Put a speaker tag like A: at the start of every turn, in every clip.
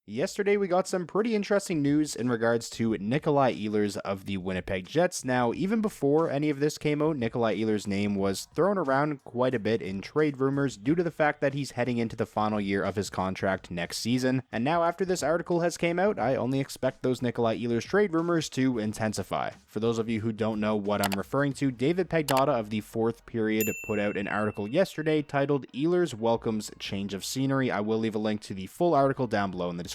A: Yesterday, we got some pretty interesting news in regards to Nikolaj Ehlers of the Winnipeg Jets. Now, even before any of this came out, Nikolaj Ehlers' name was thrown around quite a bit in trade rumors due to the fact that he's heading into the final year of his contract next season. And now, after this article has came out, I only expect those Nikolaj Ehlers trade rumors to intensify. For those of you who don't know what I'm referring to, David Pagnotta of the Fourth Period put out an article yesterday titled "Ehlers Welcomes Change of Scenery." I will leave a link to the full article down below in the description.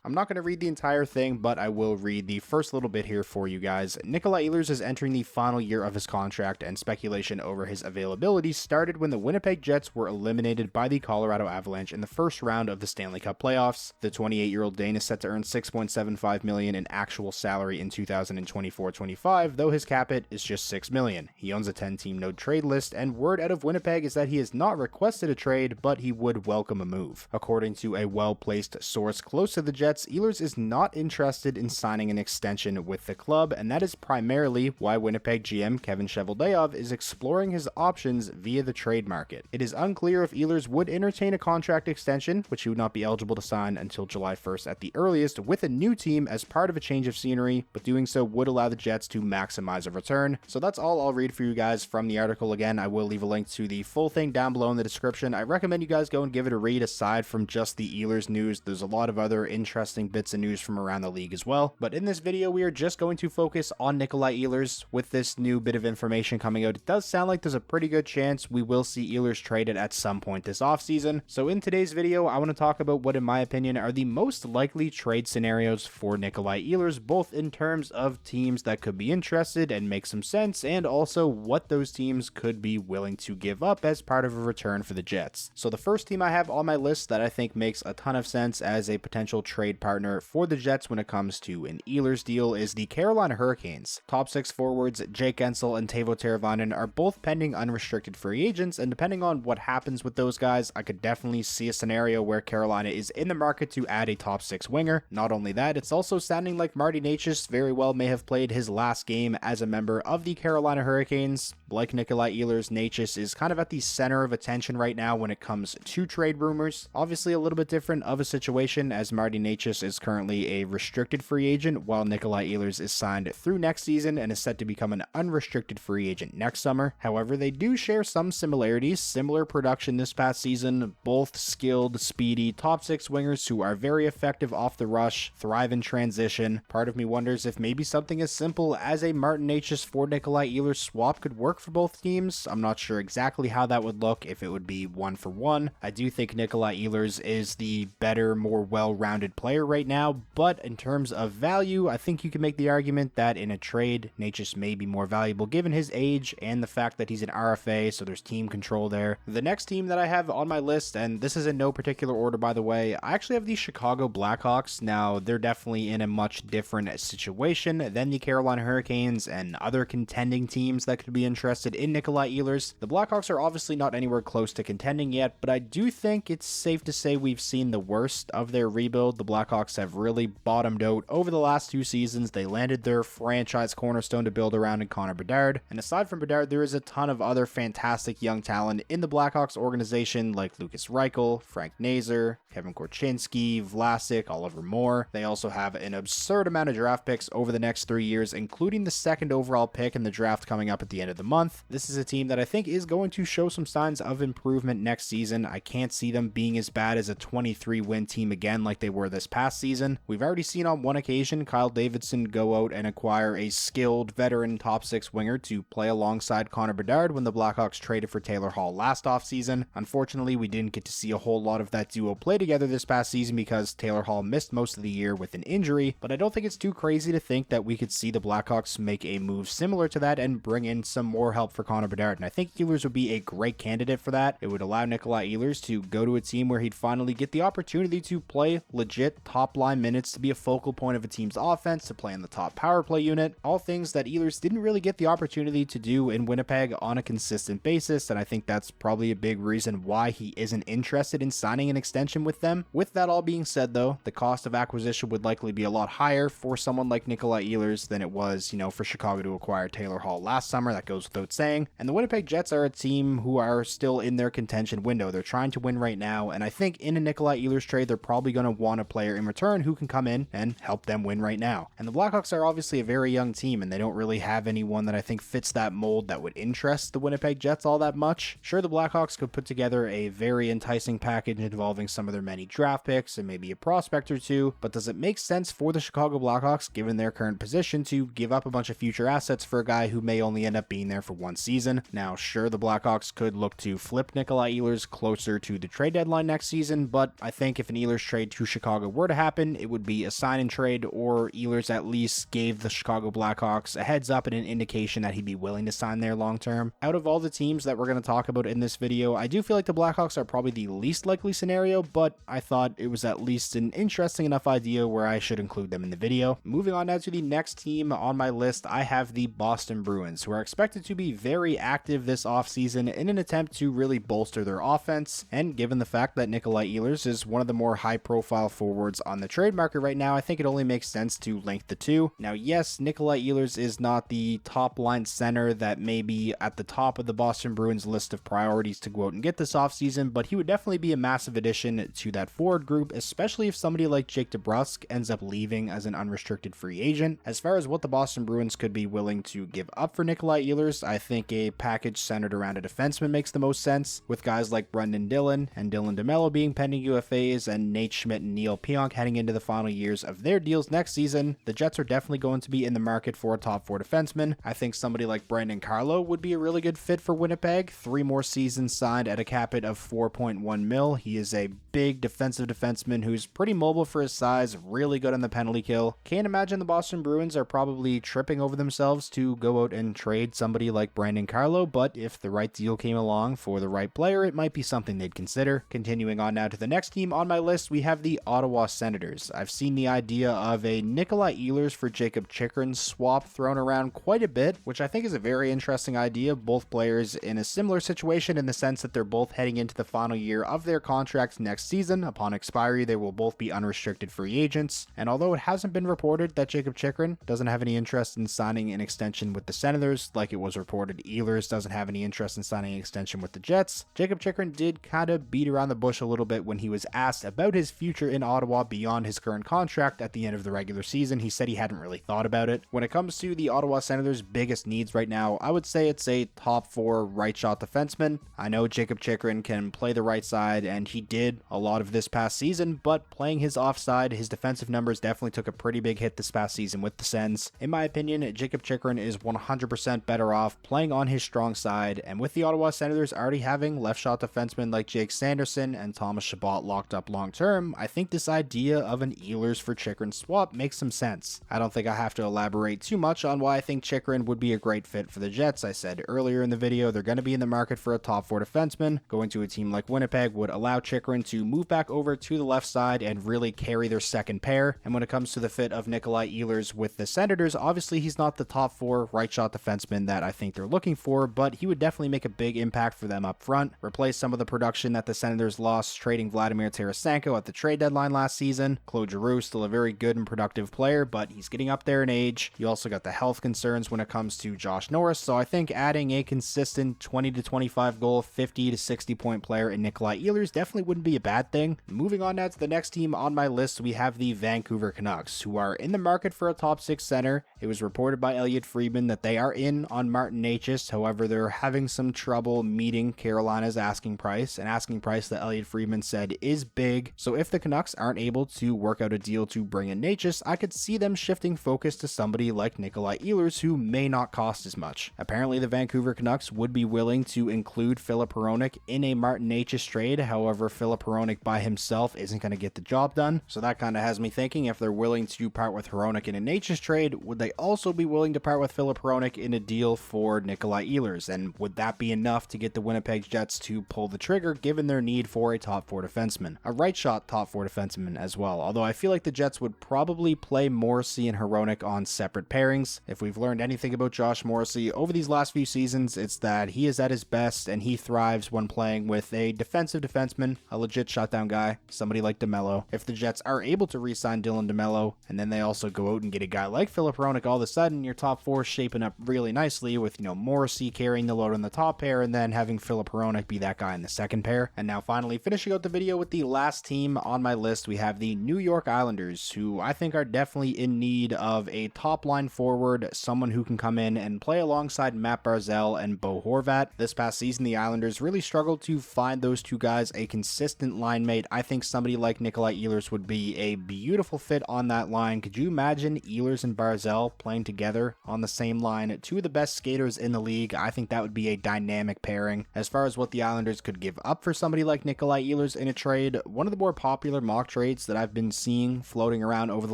A: I'm not going to read the entire thing, but I will read the first little bit here for you guys. Nikolaj Ehlers is entering the final year of his contract, and speculation over his availability started when the Winnipeg Jets were eliminated by the Colorado Avalanche in the first round of the Stanley Cup playoffs. The 28-year-old Dane is set to earn $6.75 million in actual salary in 2024-25, though his cap hit is just $6 million. He owns a 10-team no-trade list, and word out of Winnipeg is that he has not requested a trade, but he would welcome a move. According to a well-placed source close to the Jets, Ehlers is not interested in signing an extension with the club, and that is primarily why Winnipeg GM Kevin Cheveldayoff is exploring his options via the trade market. It is unclear if Ehlers would entertain a contract extension, which he would not be eligible to sign until July 1st at the earliest, with a new team as part of a change of scenery, but doing so would allow the Jets to maximize a return. So that's all I'll read for you guys from the article. Again, I will leave a link to the full thing down below in the description. I recommend you guys go and give it a read. Aside from just the Ehlers news, there's a lot of other interesting bits of news from around the league as well. But in this video, we are just going to focus on Nikolaj Ehlers. With this new bit of information coming out, it does sound like there's a pretty good chance we will see Ehlers traded at some point this offseason. So in today's video, I want to talk about what, in my opinion, are the most likely trade scenarios for Nikolaj Ehlers, both in terms of teams that could be interested and make some sense, and also what those teams could be willing to give up as part of a return for the Jets. So the first team I have on my list that I think makes a ton of sense as a potential trade partner for the Jets when it comes to an Ehlers deal is the Carolina Hurricanes. Top six forwards Jake Guentzel and Teuvo Teravainen are both pending unrestricted free agents, and depending on what happens with those guys, I could definitely see a scenario where Carolina is in the market to add a top six winger. Not only that, it's also sounding like Marty Necas very well may have played his last game as a member of the Carolina Hurricanes. Like Nikolaj Ehlers, Necas is kind of at the center of attention right now when it comes to trade rumors. Obviously a little bit different of a situation as Marty Necas is currently a restricted free agent, while Nikolaj Ehlers is signed through next season and is set to become an unrestricted free agent next summer. However, they do share some similarities, similar production this past season, both skilled, speedy, top six wingers who are very effective off the rush, thrive in transition. Part of me wonders if maybe something as simple as a Martin Necas for Nikolaj Ehlers swap could work for both teams. I'm not sure exactly how that would look, if it would be one for one. I do think Nikolaj Ehlers is the better, more well-rounded player right now, but in terms of value, I think you can make the argument that in a trade, Necas may be more valuable given his age and the fact that he's an RFA, so there's team control there. The next team that I have on my list, and this is in no particular order by the way, I actually have the Chicago Blackhawks. Now, they're definitely in a much different situation than the Carolina Hurricanes and other contending teams that could be interested in Nikolaj Ehlers. The Blackhawks are obviously not anywhere close to contending yet, but I do think it's safe to say we've seen the worst of their rebuild. The Blackhawks have really bottomed out over the last two seasons. They landed their franchise cornerstone to build around in Connor Bedard, and aside from Bedard, there is a ton of other fantastic young talent in the Blackhawks organization like Lucas Reichel, Frank Nazar, Kevin Korchinski, Vlasic, Oliver Moore. They also have an absurd amount of draft picks over the next 3 years, including the second overall pick in the draft coming up at the end of the month. This is a team that I think is going to show some signs of improvement next season. I can't see them being as bad as a 23-win team again like they were this past season. We've already seen on one occasion Kyle Davidson go out and acquire a skilled veteran top six winger to play alongside Connor Bedard when the Blackhawks traded for Taylor Hall last offseason. Unfortunately, we didn't get to see a whole lot of that duo play together this past season because Taylor Hall missed most of the year with an injury, but I don't think it's too crazy to think that we could see the Blackhawks make a move similar to that and bring in some more help for Connor Bedard, and I think Ehlers would be a great candidate for that. It would allow Nikolaj Ehlers to go to a team where he'd finally get the opportunity to play legit top line minutes, to be a focal point of a team's offense, to play in the top power play unit, all things that Ehlers didn't really get the opportunity to do in Winnipeg on a consistent basis, and I think that's probably a big reason why he isn't interested in signing an extension with them. With that all being said though, the cost of acquisition would likely be a lot higher for someone like Nikolaj Ehlers than it was, for Chicago to acquire Taylor Hall last summer. That goes without saying. And the Winnipeg Jets are a team who are still in their contention window. They're trying to win right now, and I think in a Nikolaj Ehlers trade, they're probably going to to want a player in return who can come in and help them win right now. And the Blackhawks are obviously a very young team, and they don't really have anyone that I think fits that mold that would interest the Winnipeg Jets all that much. Sure, the Blackhawks could put together a very enticing package involving some of their many draft picks and maybe a prospect or two, but does it make sense for the Chicago Blackhawks, given their current position, to give up a bunch of future assets for a guy who may only end up being there for one season? Now, sure, the Blackhawks could look to flip Nikolaj Ehlers closer to the trade deadline next season, but I think if an Ehlers trade to Chicago were to happen, it would be a sign and trade, or Ehlers at least gave the Chicago Blackhawks a heads up and an indication that he'd be willing to sign there long term. Out of all the teams that we're going to talk about in this video, I do feel like the Blackhawks are probably the least likely scenario, but I thought it was at least an interesting enough idea where I should include them in the video. Moving on now to the next team on my list, I have the Boston Bruins, who are expected to be very active this offseason in an attempt to really bolster their offense, and given the fact that Nikolaj Ehlers is one of the more high-profile forwards on the trade market right now, I think it only makes sense to link the two. Now, yes, Nikolaj Ehlers is not the top-line center that may be at the top of the Boston Bruins list of priorities to go out and get this offseason, but he would definitely be a massive addition to that forward group, especially if somebody like Jake DeBrusk ends up leaving as an unrestricted free agent. As far as what the Boston Bruins could be willing to give up for Nikolaj Ehlers, I think a package centered around a defenseman makes the most sense, with guys like Brendan Dillon and Dylan DeMello being pending UFAs and Nate Schmidt and Neil Pionk heading into the final years of their deals next season. The Jets are definitely going to be in the market for a top four defenseman. I think somebody like Brandon Carlo would be a really good fit for Winnipeg. 3 more seasons signed at a cap hit of $4.1 million. He is a big defensive defenseman who's pretty mobile for his size, really good on the penalty kill. Can't imagine the Boston Bruins are probably tripping over themselves to go out and trade somebody like Brandon Carlo, but if the right deal came along for the right player, it might be something they'd consider. Continuing on now to the next team on my list, we have the Ottawa Senators. I've seen the idea of a Nikolaj Ehlers for Jakob Chychrun swap thrown around quite a bit, which I think is a very interesting idea. Both players in a similar situation in the sense that they're both heading into the final year of their contracts next season. Upon expiry, they will both be unrestricted free agents, and although it hasn't been reported that Jakob Chychrun doesn't have any interest in signing an extension with the Senators, like it was reported Ehlers doesn't have any interest in signing an extension with the Jets, Jakob Chychrun did kind of beat around the bush a little bit when he was asked about his future in Ottawa beyond his current contract at the end of the regular season. He said he hadn't really thought about it. When it comes to the Ottawa Senators' biggest needs right now, I would say it's a top 4 right shot defenseman. I know Jakob Chychrun can play the right side, and he did a lot of this past season, but playing his offside, his defensive numbers definitely took a pretty big hit this past season with the Sens. In my opinion, Jakob Chychrun is 100% better off playing on his strong side, and with the Ottawa Senators already having left shot defensemen like Jake Sanderson and Thomas Chabot locked up long term, I think this idea of an Ehlers for Chychrun swap makes some sense. I don't think I have to elaborate too much on why I think Chychrun would be a great fit for the Jets. I said earlier in the video they're going to be in the market for a top 4 defenseman. Going to a team like Winnipeg would allow Chychrun to move back over to the left side and really carry their second pair. And when it comes to the fit of Nikolaj Ehlers with the Senators, obviously he's not the top 4 right shot defenseman that I think they're looking for, but he would definitely make a big impact for them up front, replace some of the production that the Senators lost trading Vladimir Tarasenko at the trade deadline last season. Claude Giroux, still a very good and productive player, but he's getting up there in age. You also got the health concerns when it comes to Josh Norris, so I think adding a consistent 20 to 25 goal, 50 to 60 point player in Nikolaj Ehlers definitely wouldn't be a bad thing. Moving on now to the next team on my list, we have the Vancouver Canucks, who are in the market for a top 6 center. It was reported by Elliot Friedman that they are in on Martin Necas. However, they're having some trouble meeting Carolina's asking price, an asking price that Elliot Friedman said is big. So if the Canucks aren't able to work out a deal to bring in Necas, I could see them shifting focus to somebody like Nikolaj Ehlers, who may not cost as much. Apparently, the Vancouver Canucks would be willing to include Filip Hronek in a Martin Necas trade. However, Filip Hronek by himself isn't going to get the job done. So that kind of has me thinking, if they're willing to part with Hronek in a Necas trade, would they also be willing to part with Filip Hronek in a deal for Nikolaj Ehlers? And would that be enough to get the Winnipeg Jets to pull the trigger, given their need for a top 4 defenseman? A right shot top 4 defenseman as well, although I feel like the Jets would probably play Morrissey and Hronek on separate pairings. If we've learned anything about Josh Morrissey over these last few seasons, it's that he is at his best and he thrives when playing with a defensive defenseman, a legit shutdown guy, somebody like DeMello. If the Jets are able to re-sign Dylan DeMello, and then they also go out and get a guy like Filip Hronek, all of a sudden your top 4 is shaping up really nicely with, Morrissey carrying the load on the top pair and then having Filip Hronek be that guy in the second pair. And now finally finishing out the video with the last team on my list, we have the New York Islanders, who I think are definitely in need of a top-line forward, someone who can come in and play alongside Matt Barzal and Bo Horvat. This past season, the Islanders really struggled to find those two guys a consistent line mate. I think somebody like Nikolaj Ehlers would be a beautiful fit on that line. Could you imagine Ehlers and Barzal playing together on the same line? Two of the best skaters in the league. I think that would be a dynamic pairing. As far as what the Islanders could give up for somebody like Nikolaj Ehlers in a trade, one of the more popular mock trades that I've been seeing floating around over the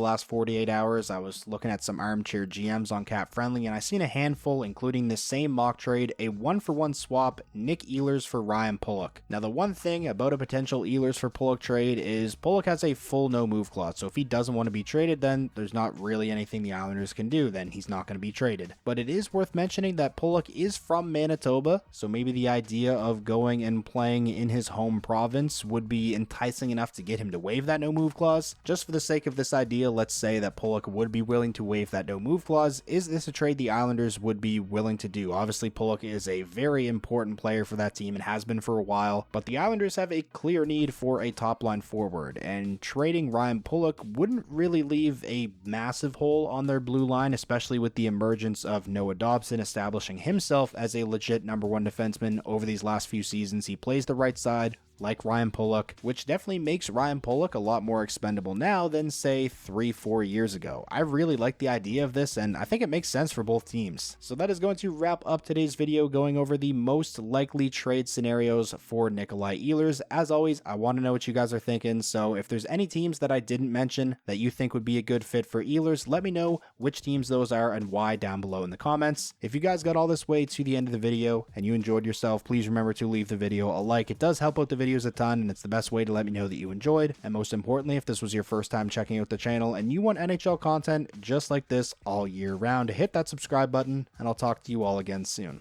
A: last 48 hours, I was looking at some armchair GMs on Cap Friendly, and I seen a handful, including this same mock trade, a 1-for-1 swap, Nick Ehlers for Ryan Pulock. Now, the one thing about a potential Ehlers for Pulock trade is Pulock has a full no-move clause, so if he doesn't want to be traded, then there's not really anything the Islanders can do, then he's not going to be traded. But it is worth mentioning that Pulock is from Manitoba, so maybe the idea of going and playing in his home province would be enticing enough to get him to waive that no-move clause. Just for the sake of this idea, let's say that Pulock would be willing to waive that no-move clause. Is this a trade the Islanders would be willing to do? Obviously, Pulock is a very important player for that team and has been for a while, but the Islanders have a clear need for a top-line forward, and trading Ryan Pulock wouldn't really leave a massive hole on their blue line, especially with the emergence of Noah Dobson establishing himself as a legit number one defenseman over these last few seasons. He plays the right side, like Ryan Pulock, which definitely makes Ryan Pulock a lot more expendable now than, say, 3-4 years ago. I really like the idea of this, and I think it makes sense for both teams. So that is going to wrap up today's video, going over the most likely trade scenarios for Nikolaj Ehlers. As always, I want to know what you guys are thinking, so if there's any teams that I didn't mention that you think would be a good fit for Ehlers, let me know which teams those are and why down below in the comments. If you guys got all this way to the end of the video and you enjoyed yourself, please remember to leave the video a like. It does help out the video a ton, and it's the best way to let me know that you enjoyed. And most importantly, if this was your first time checking out the channel and you want NHL content just like this all year round, hit that subscribe button, and I'll talk to you all again soon.